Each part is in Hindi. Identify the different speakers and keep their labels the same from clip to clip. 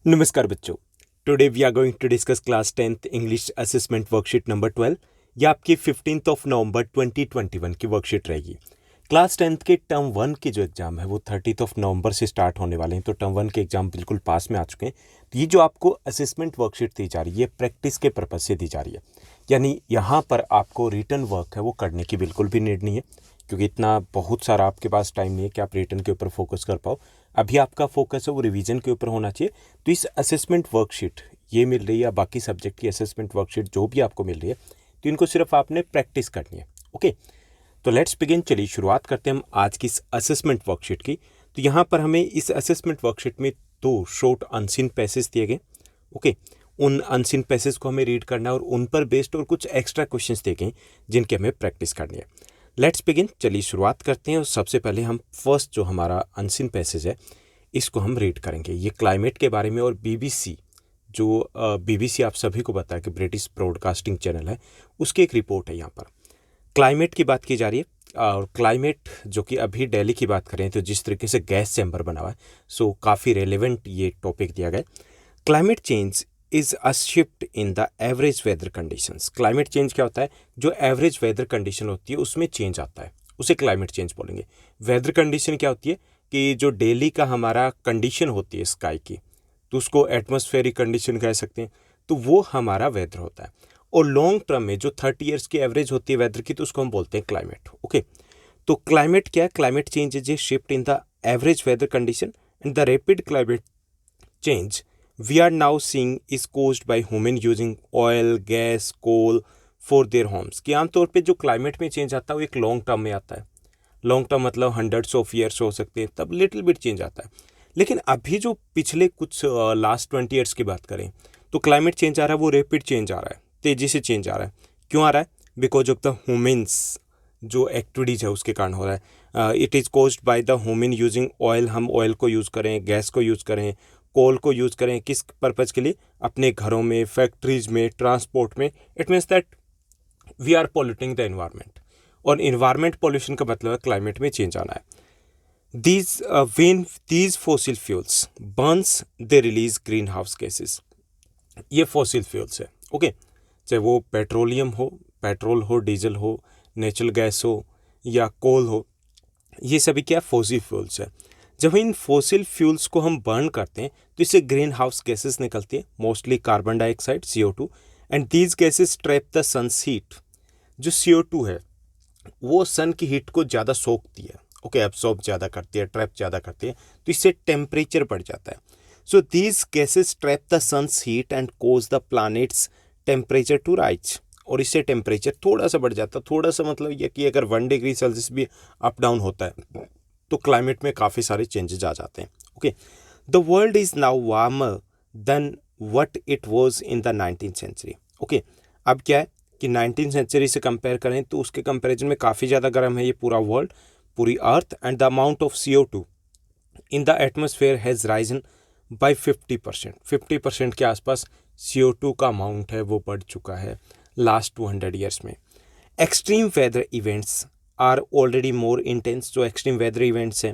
Speaker 1: नमस्कार बच्चों। Today we are going to discuss class 10th English assessment worksheet number 12। ये आपकी 15 नवंबर 2021 की वर्कशीट रहेगी। क्लास 10th के टर्म 1 के जो एग्जाम है वो 30 नवंबर से स्टार्ट होने वाले हैं। तो टर्म 1 के एग्जाम बिल्कुल पास में आ चुके हैं। तो ये जो आपको असेसमेंट वर्कशीट दी जा रही है ये प्रैक्टिस के पर्पज से दी जा रही है, यानी यहाँ पर आपको रिटन वर्क है वो करने की बिल्कुल भी नीड नहीं है, क्योंकि इतना बहुत सारा आपके पास टाइम नहीं है कि आप रिटन के ऊपर फोकस कर पाओ। अभी आपका फोकस है वो रिवीजन के ऊपर होना चाहिए। तो इस असेसमेंट वर्कशीट ये मिल रही है या बाकी सब्जेक्ट की असेसमेंट वर्कशीट जो भी आपको मिल रही है, तो इनको सिर्फ आपने प्रैक्टिस करनी है। ओके, तो लेट्स बिगिन। चलिए शुरुआत करते हैं हम आज की इस असेसमेंट वर्कशीट की। तो यहाँ पर हमें इस असेसमेंट वर्कशीट में 2 शॉर्ट अनसीन पैसेज दिए गए। ओके, उन अनसीन पैसेज को हमें रीड करना है और उन पर बेस्ड और कुछ एक्स्ट्रा क्वेश्चंस दिए गए जिनके हमें प्रैक्टिस करनी है। Let's begin. चलिए शुरुआत करते हैं और सबसे पहले हम फर्स्ट जो हमारा अनसीन पैसेज है इसको हम रीड करेंगे। ये क्लाइमेट के बारे में और बीबीसी जो बीबीसी आप सभी को पता है कि ब्रिटिश ब्रॉडकास्टिंग चैनल है, उसकी एक रिपोर्ट है। यहाँ पर क्लाइमेट की बात की जा रही है और क्लाइमेट जो कि अभी दिल्ली की बात करें तो जिस तरीके से गैस चैम्बर बना हुआ है, सो काफ़ी रेलेवेंट ये टॉपिक दिया गया। Climate change is a shift in the average weather conditions. Climate change क्या होता है? जो एवरेज वेदर कंडीशन होती है उसमें चेंज आता है, उसे क्लाइमेट चेंज बोलेंगे। वेदर कंडीशन क्या होती है कि जो डेली का हमारा कंडीशन होती है स्काई की, तो उसको एटमॉस्फेरिक कंडीशन कह सकते हैं, तो वो हमारा वेदर होता है। और लॉन्ग टर्म में जो 30 ईयर्स की एवरेज होती है वेदर की, तो उसको हम बोलते हैं क्लाइमेट। ओके, तो क्लाइमेट क्या है? Climate change is a shift in the average weather condition and the rapid climate change we are now seeing is caused by human using oil, gas, coal for their homes। कि आमतौर पे जो क्लाइमेट में चेंज आता है वो एक लॉन्ग टर्म में आता है। लॉन्ग टर्म मतलब हंड्रेड्स ऑफ ईयर्स हो सकते हैं, तब लिटिल बिट चेंज आता है। लेकिन अभी जो पिछले कुछ लास्ट 20 ईयर्स की बात करें तो क्लाइमेट चेंज आ रहा है वो रैपिड चेंज आ रहा है, तेज़ी से चेंज आ रहा है। क्यों आ रहा है? बिकॉज ऑफ द ह्यूमन्स जो एक्टिविटीज़ है उसके कारण हो रहा है। It is caused by the human using oil. हम ऑयल को यूज़ करें, गैस को यूज़ करें, कोल को यूज़ करें, किस पर्पज़ के लिए? अपने घरों में, फैक्ट्रीज में, ट्रांसपोर्ट में। It means that we are polluting the environment, और इन्वायरमेंट पॉल्यूशन का मतलब है क्लाइमेट में चेंज आना है। When these fossil fuels burns they release green house gases. ये फॉसिल फ्यूल्स है। ओके, चाहे वो पेट्रोल हो, डीजल हो, नेचुरल गैस हो या कोल हो, ये सभी क्या फॉसिल फ्यूल्स है। जब इन फॉसिल फ्यूल्स को हम बर्न करते हैं तो इससे ग्रीन हाउस गैसेस निकलती है, mostly carbon dioxide CO2, and these gases trap the sun's heat. जो CO2 है वो सन की हीट को ज़्यादा सोखती है। ओके, एब्सॉर्ब ज़्यादा करती है, ट्रैप ज़्यादा करती है, तो इससे टेम्परेचर बढ़ जाता है। So these gases trap the sun's heat and cause the planet's temperature to rise. और इससे टेम्परेचर थोड़ा सा बढ़ जाता है। थोड़ा सा मतलब ये कि अगर 1 डिग्री सेल्सियस भी अप डाउन होता है तो क्लाइमेट में काफ़ी सारे चेंजेस आ जाते हैं। Okay, the world is now warmer than what it was in the 19th century. Okay, अब क्या है कि 19th सेंचुरी से कंपेयर करें तो उसके कंपैरिजन में काफ़ी ज़्यादा गर्म है ये पूरा वर्ल्ड, पूरी earth. And the amount of CO2 in the atmosphere has risen by 50%। 50% के आसपास CO2 का अमाउंट है वो बढ़ चुका है लास्ट 200 ईयर्स में। Extreme weather events are already more intense. जो एक्सट्रीम वेदर इवेंट्स हैं,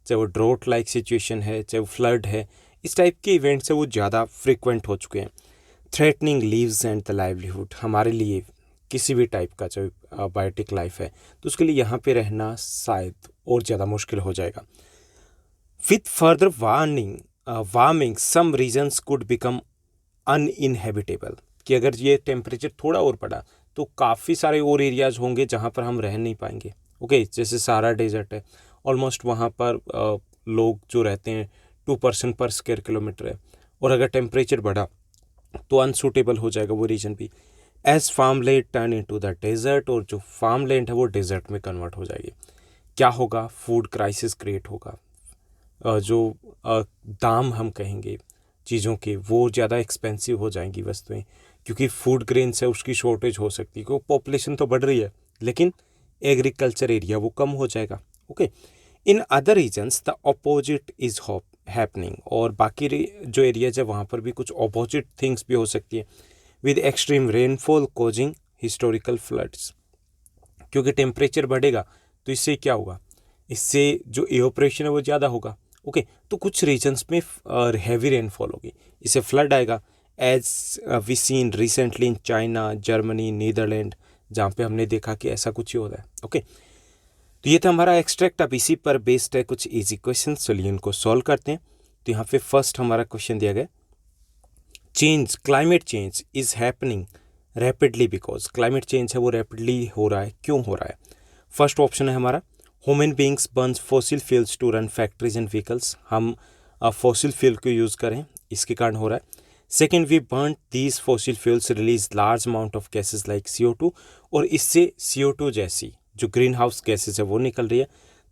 Speaker 1: चाहे वो ड्रॉट लाइक सिचुएशन है, चाहे वो फ्लड है, इस टाइप के इवेंट्स है वो ज़्यादा फ्रिक्वेंट हो चुके हैं। Threatening leaves and the livelihood. हमारे लिए किसी भी टाइप का चाहे बायोटिक लाइफ है तो उसके लिए यहाँ पे रहना शायद और ज़्यादा मुश्किल हो जाएगा। With further warming some regions could become uninhabitable. कि अगर ये टेम्परेचर थोड़ा और बढ़ा तो काफ़ी सारे और एरियाज होंगे जहाँ पर हम रह नहीं पाएंगे। ओके, जैसे सहारा डेजर्ट है, ऑलमोस्ट वहाँ पर लोग जो रहते हैं 2% पर स्क्वायर किलोमीटर है, और अगर टेम्परेचर बढ़ा तो अनसूटेबल हो जाएगा वो रीजन भी। As farm land turn into the desert, और जो फार्म लैंड है वो डेजर्ट में कन्वर्ट हो जाएगी। क्या होगा? फूड क्राइसिस क्रिएट होगा। जो दाम हम कहेंगे चीज़ों के वो ज़्यादा एक्सपेंसिव हो जाएंगी वस्तुएं, क्योंकि फूड ग्रेन्स है उसकी शॉर्टेज हो सकती है, क्योंकि पॉपुलेशन तो बढ़ रही है लेकिन एग्रीकल्चर एरिया वो कम हो जाएगा। Okay, in other regions the opposite is happening. और बाकी जो एरियाज है वहाँ पर भी कुछ अपोजिट थिंग्स भी हो सकती है, with extreme rainfall causing historical floods. क्योंकि टेम्परेचर बढ़ेगा तो इससे क्या होगा? इससे जो इवेपोरेशन है वो ज़्यादा होगा। ओके, तो कुछ रीजन्स में हैवी रेनफॉल होगी, इसे फ्लड आएगा, as we seen recently in China, Germany, Netherlands, जहाँ पे हमने देखा कि ऐसा कुछ ही हो रहा है। ओके, तो ये था हमारा एक्सट्रैक्ट। अब इसी पर बेस्ड है कुछ इजी क्वेश्चन, चलिए इनको सॉल्व करते हैं। तो यहाँ पे फर्स्ट हमारा क्वेश्चन दिया गया, change, climate change is happening rapidly because, climate change है वो रैपिडली हो रहा है, क्यों हो रहा है? फर्स्ट ऑप्शन है हमारा, human beings burns fossil fuels to run factories and vehicles, हम फॉसिल फ्यूल को यूज़ करें इसके कारण हो रहा है। Second, we burn these fossil fuels release large amount of gases like CO2, और इससे CO2 जैसी जो ग्रीन हाउस गैसेज है वो निकल रही है।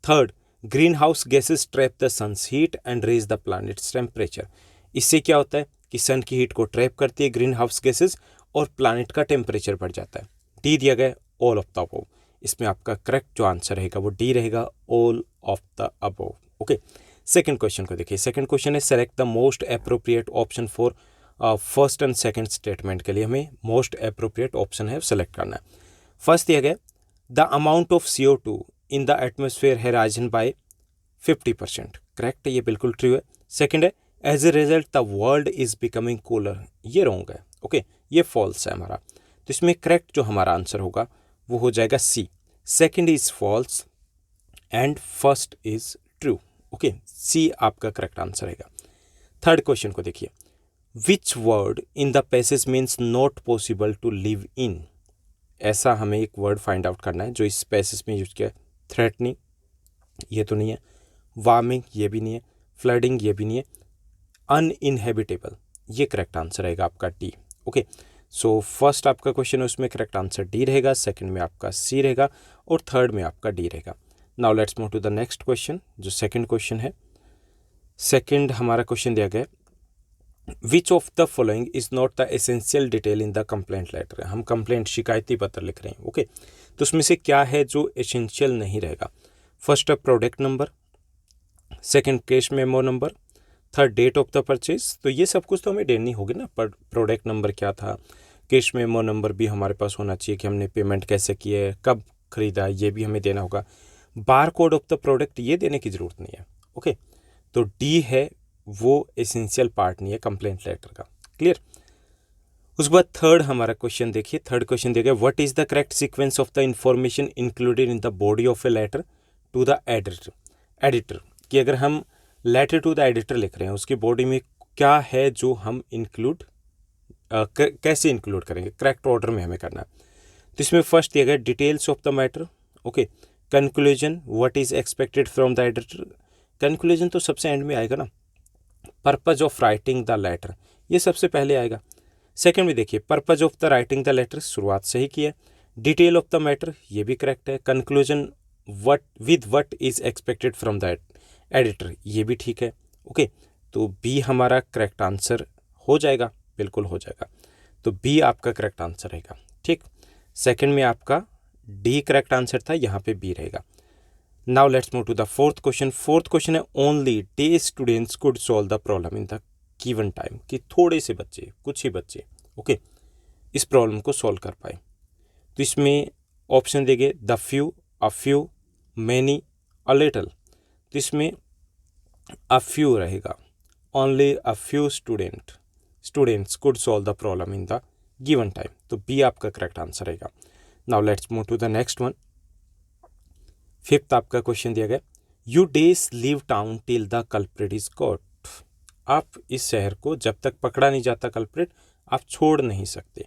Speaker 1: Third, green house gases trap the sun's heat and raise the planet's temperature, इससे क्या होता है कि सन की हीट को ट्रैप करती है ग्रीन हाउस गैसेज और प्लानिट का टेम्परेचर बढ़ जाता है। डी दिया गया ऑल ऑफ द अबव, इसमें आपका करेक्ट जो आंसर रहेगा वो डी रहेगा, all of the above. Okay, second question को देखिए। सेकंड क्वेश्चन है, select the most appropriate option for first and second statement के लिए हमें मोस्ट अप्रोप्रिएट ऑप्शन है सेलेक्ट करना है। फर्स्ट दिया गया, the amount of CO2 in the atmosphere है राइजन बाय 50%, करेक्ट है, ये बिल्कुल ट्रू है। सेकंड है, as a result the world is becoming cooler, ये रॉन्ग है। ओके, ये फॉल्स है हमारा, तो इसमें करेक्ट जो हमारा आंसर होगा वो हो जाएगा C, second is false and first is true. Okay, C आपका करेक्ट आंसर रहेगा। थर्ड क्वेश्चन को देखिए, which word in the passage means not possible to live in, ऐसा हमें एक वर्ड फाइंड आउट करना है जो इस पैसेज में यूज किया है। थ्रेटनिंग, ये तो नहीं है, वार्मिंग, ये भी नहीं है, फ्लडिंग, ये भी नहीं है, अनइनहेबिटेबल, ये करेक्ट आंसर रहेगा आपका डी। ओके, सो फर्स्ट आपका क्वेश्चन है उसमें करेक्ट आंसर डी रहेगा, सेकंड में आपका सी रहेगा और थर्ड में आपका डी रहेगा। Now let's move to the next question, जो सेकंड क्वेश्चन है। सेकंड हमारा क्वेश्चन दिया गया, which of the following is not the essential detail in the complaint letter, हम कंप्लेंट शिकायती पत्र लिख रहे हैं। ओके, तो उसमें से क्या है जो एसेंशियल नहीं रहेगा? फर्स्ट है product number, second case memo number, third date of the purchase, तो ये सब कुछ तो हमें देनी होगी ना, पर प्रोडक्ट नंबर क्या था, केस मेमो नंबर भी हमारे पास होना चाहिए कि हमने पेमेंट कैसे की है, कब खरीदा, ये भी हमें देना होगा। Bar code of the product ये देने की ज़रूरत नहीं है। ओके, तो डी है वो एसेंशियल पार्ट नहीं है कंप्लेंट लेटर का, क्लियर। उसके बाद थर्ड हमारा क्वेश्चन देखिए, थर्ड क्वेश्चन देखिए, what is the correct sequence of the information included in the body of a letter to the editor, कि अगर हम लेटर टू द एडिटर लिख रहे हैं उसकी बॉडी में क्या है जो हम इंक्लूड कैसे इंक्लूड करेंगे, करेक्ट ऑर्डर में हमें करना है। तो इसमें फर्स्ट दिया गया details of the matter, okay, conclusion, what is expected from the editor, conclusion तो सबसे एंड में आएगा ना, purpose of writing the letter ये सबसे पहले आएगा। सेकंड में देखिए, purpose of the writing the letter शुरुआत से ही किया है, डिटेल ऑफ द मैटर ये भी करेक्ट है, conclusion what is expected from the editor ये भी ठीक है। ओके, तो बी हमारा करेक्ट आंसर हो जाएगा, बिल्कुल हो जाएगा, तो बी आपका करेक्ट आंसर रहेगा। ठीक, सेकंड में आपका डी करेक्ट आंसर था, यहाँ पे बी रहेगा। Now let's move to the fourth question. Fourth question है, only 10 students could solve the problem in the given time, कि थोड़े से बच्चे, कुछ ही बच्चे, ओके, इस प्रॉब्लम को सॉल्व कर पाए। तो इसमें ऑप्शन देंगे the few, a few, many, a little, तो इसमें अ फ्यू रहेगा, only a few students could solve the problem in the given time, तो बी आपका करेक्ट आंसर रहेगा। Now let's move to the next one. Fifth आपका क्वेश्चन दिया गया, you days leave town till the culprit is caught, आप इस शहर को जब तक पकड़ा नहीं जाता कल्प्रिट आप छोड़ नहीं सकते।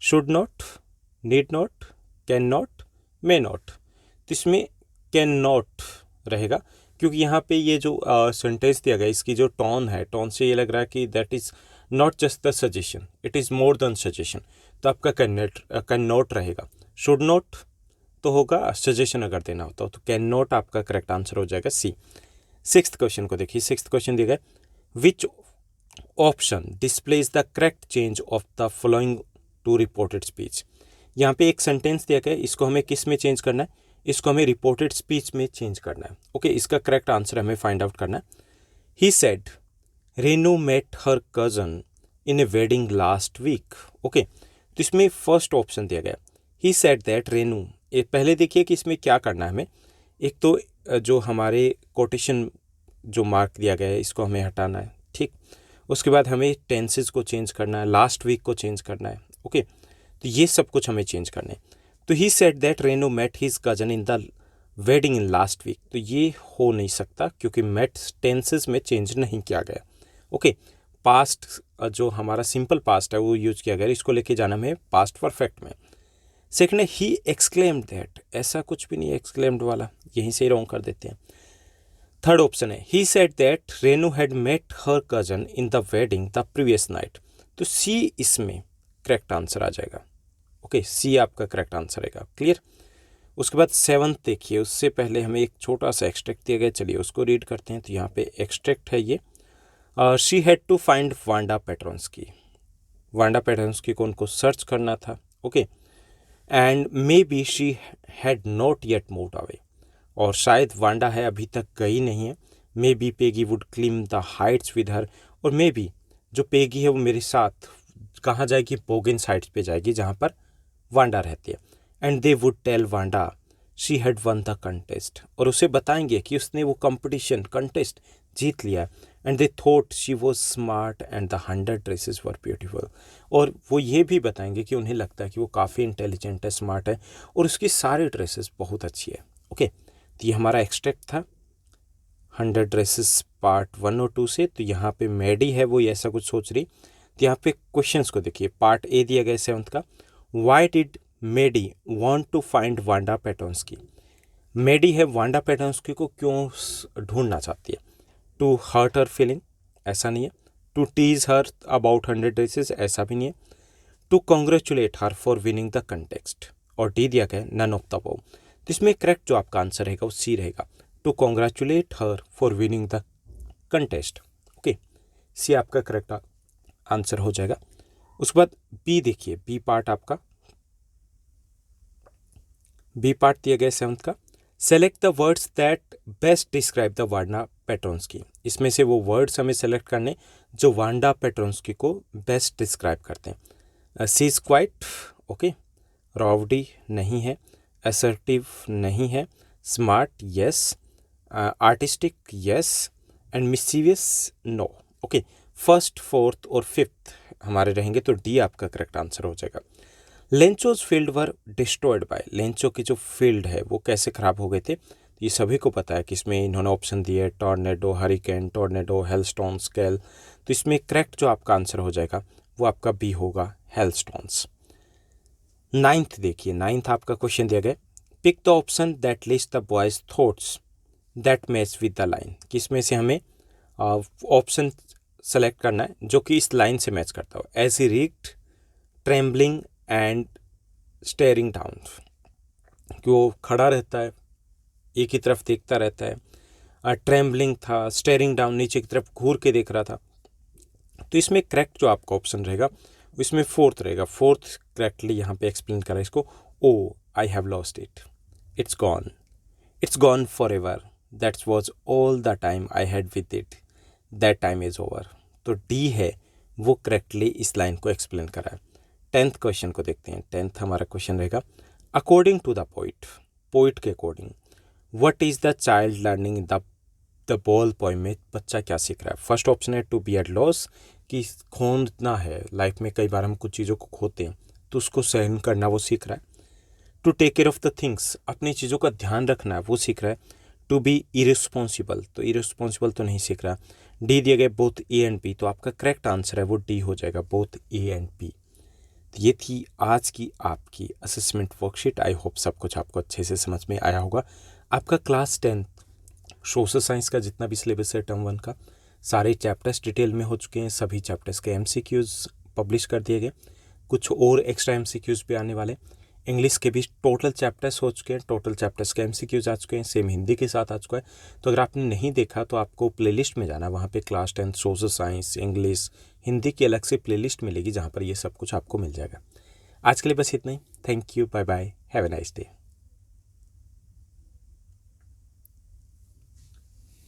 Speaker 1: Should not, need not, can not, may not, तो इसमें कैन नॉट रहेगा, क्योंकि यहाँ पे ये जो सेंटेंस दिया गया इसकी जो टोन है, टोन से ये लग रहा है कि that is not just the suggestion, it is more than suggestion, तो आपका कैन नॉट रहेगा। शुड नॉट तो होगा सजेशन अगर देना होता तो कैन नॉट आपका करेक्ट आंसर हो जाएगा सी। सिक्स्थ क्वेश्चन को देखिए, सिक्स्थ क्वेश्चन दिया गया, which option displays the correct change of the following to reported speech, यहाँ पे एक सेंटेंस दिया गया, इसको हमें किस में चेंज करना है, इसको हमें रिपोर्टेड स्पीच में चेंज करना है। ओके, इसका करेक्ट आंसर हमें फाइंड आउट करना है। He said Renu met her cousin in a wedding last week, okay, तो इसमें फर्स्ट ऑप्शन दिया गया, ही सेड दैट रेनू, पहले देखिए कि इसमें क्या करना है हमें, एक तो जो हमारे कोटेशन जो मार्क दिया गया है इसको हमें हटाना है, ठीक, उसके बाद हमें टेंसेस को चेंज करना है, लास्ट वीक को चेंज करना है। ओके, तो ये सब कुछ हमें चेंज करना है। तो he said that Renu met his cousin in the wedding in last week, तो ये हो नहीं सकता क्योंकि मेट टेंसेस में चेंज नहीं किया गया। ओके, पास्ट जो हमारा सिंपल पास्ट है वो यूज किया गया, इसको लेके जाना हमें पास्ट परफेक्ट में। सेकंड है ही एक्सक्लेम्ड दैट, ऐसा कुछ भी नहीं है एक्सक्लेम्ड वाला, यहीं से ही रॉन्ग कर देते हैं। थर्ड ऑप्शन है he said that Renu had met her cousin in the wedding the previous night, तो सी इसमें करेक्ट आंसर आ जाएगा। ओके, सी आपका करेक्ट आंसर रहेगा। क्लियर। उसके बाद सेवंथ देखिए, उससे पहले हमें एक छोटा सा एक्सट्रैक्ट दिया गया, चलिए उसको रीड करते हैं। तो यहाँ पे एक्सट्रैक्ट है ये, she had to find Wanda Petronski, Wanda Petronski को उनको सर्च करना था। Okay, and maybe she had not yet moved away, और शायद वांडा है अभी तक गई नहीं है। Maybe Peggy would climb the heights with her, और मे बी जो पेगी है वो मेरे साथ कहाँ जाएगी, बोगिन साइड्स पे जाएगी जहाँ पर वांडा रहती है। And they would tell Wanda she had won the contest, और उसे बताएंगे कि उसने वो कंपटीशन कंटेस्ट जीत लिया। And they thought she was smart and the 100 dresses were beautiful, और वो ये भी बताएंगे कि उन्हें लगता है कि वो काफ़ी इंटेलिजेंट है, स्मार्ट है, और उसकी सारी ड्रेसेस बहुत अच्छी है। ओके, तो ये हमारा एक्सट्रैक्ट था 100 ड्रेसेस पार्ट 1 और 2 से। तो यहाँ पे मैडी है वो ऐसा कुछ सोच रही। तो यहाँ पे क्वेश्चंस को देखिए, पार्ट ए दिया गया 7th का, why did Maddie want to find Wanda Petronski, Maddie है वांडा पेट्रोन्स्की को क्यों ढूंढना चाहती है। टू हर्ट हर फीलिंग, ऐसा नहीं है। To tease her about 100 dresses, ऐसा भी नहीं है। To congratulate her for winning the contest, और डी दिया गया नन ऑफ द अबव। तो इसमें करेक्ट जो आपका आंसर रहेगा वो सी रहेगा, to congratulate her for winning the contest. Okay, C आपका करेक्ट आंसर हो जाएगा। उसके बाद बी देखिए, बी पार्ट आपका, बी पार्ट दिया गया 7th का, select the words that best describe the Wanda Petronski, इसमें से वो वर्ड्स हमें सेलेक्ट करने जो वांडा पेट्रोन्स्की को बेस्ट डिस्क्राइब करते हैं। She is quiet, okay, rowdy नहीं है, असर्टिव नहीं है, smart yes, artistic yes, and mischievous नो। ओके, फर्स्ट, फोर्थ और फिफ्थ हमारे रहेंगे, तो डी आपका करेक्ट आंसर हो जाएगा। Lencho's field were destroyed by, Lencho की जो फील्ड है वो कैसे खराब हो गए थे, ये सभी को पता है कि इसमें इन्होंने ऑप्शन दिए tornado, hurricane, tornado, hailstone, scale. तो इसमें करेक्ट जो आपका आंसर हो जाएगा वो आपका बी होगा, हेलस्टोन्स। 9th देखिए, 9th आपका क्वेश्चन दिया गया, pick the option that list the boy's thoughts that match with the line, किसमें से हमें ऑप्शन सेलेक्ट करना है जो कि इस लाइन से मैच करता हो। As he rigid, trembling and staring down, कि वो खड़ा रहता है, एक ही तरफ देखता रहता है। ट्रेम्बलिंग था, स्टेयरिंग डाउन नीचे की तरफ घूर के देख रहा था। तो इसमें करेक्ट जो आपका ऑप्शन रहेगा वो इसमें फोर्थ रहेगा। फोर्थ करेक्टली यहाँ पे एक्सप्लेन करा इसको, oh I have lost it, it's gone forever, that's was all the time I had with it, that time is over. तो डी है वो करेक्टली इस लाइन को एक्सप्लेन करा है। 10th क्वेश्चन को देखते हैं। 10th हमारा क्वेश्चन रहेगा, according to the poet, poet के according, what is the child learning the ball poem में बच्चा क्या सीख रहा है। फर्स्ट ऑप्शन है टू बी एट लॉस, कि खोना है, लाइफ में कई बार हम कुछ चीज़ों को खोते हैं तो उसको सहन करना वो सीख रहा है। To take care of the things, अपनी चीज़ों का ध्यान रखना है वो सीख रहा है। टू बी इरिस्पॉन्सिबल, तो इरिस्पॉन्सिबल तो नहीं सीख रहा। डी दिए गए बोथ ए एंड बी, तो आपका करेक्ट आंसर है वो डी हो जाएगा, बोथ ए एंड बी। ये थी आज की आपकी असेसमेंट वर्कशीट। आई होप सब कुछ आपको अच्छे से समझ में आया होगा। आपका क्लास 10 सोशल साइंस का जितना भी सिलेबस है टर्म 1 का, सारे चैप्टर्स डिटेल में हो चुके हैं। सभी चैप्टर्स के MCQs पब्लिश कर दिए गए, कुछ और एक्स्ट्रा MCQs भी आने वाले। इंग्लिश के भी टोटल चैप्टर्स हो चुके हैं, टोटल चैप्टर्स के MCQs आ चुके हैं, सेम हिंदी के साथ आ चुका है। तो अगर आपने नहीं देखा तो आपको प्लेलिस्ट में जाना, वहाँ पे class 10 social science, English, Hindi की अलग से प्लेलिस्ट मिलेगी जहाँ पर ये सब कुछ आपको मिल जाएगा। आज के लिए बस इतना ही। Thank you, bye bye, have a nice day.